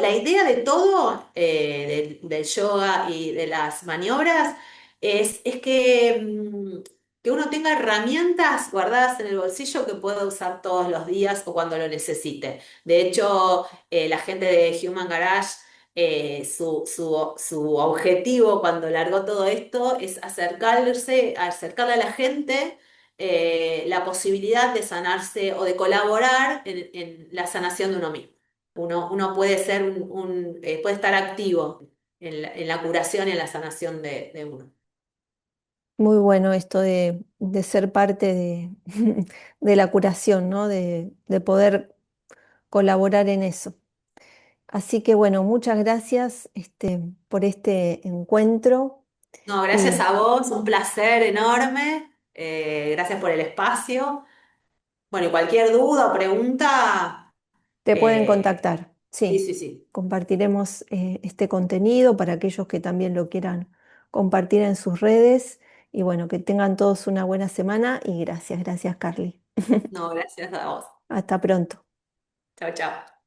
la idea de todo, del yoga y de las maniobras, es que uno tenga herramientas guardadas en el bolsillo que pueda usar todos los días o cuando lo necesite. De hecho, la gente de Human Garage, su objetivo cuando largó todo esto es acercarle a la gente la posibilidad de sanarse o de colaborar en la sanación de uno mismo. Uno puede ser puede estar activo en la curación y en la sanación de uno. Muy bueno esto de ser parte de la curación, ¿no? De poder colaborar en eso. Así que bueno, muchas gracias por este encuentro No, gracias y a vos, un placer enorme. Gracias por el espacio. Bueno, y cualquier duda o pregunta, Te pueden eh, contactar, sí, sí. sí, sí. Compartiremos este contenido para aquellos que también lo quieran compartir en sus redes. Y bueno, que tengan todos una buena semana y gracias, gracias, Carly. No, gracias a vos. Hasta pronto. Chao, chao.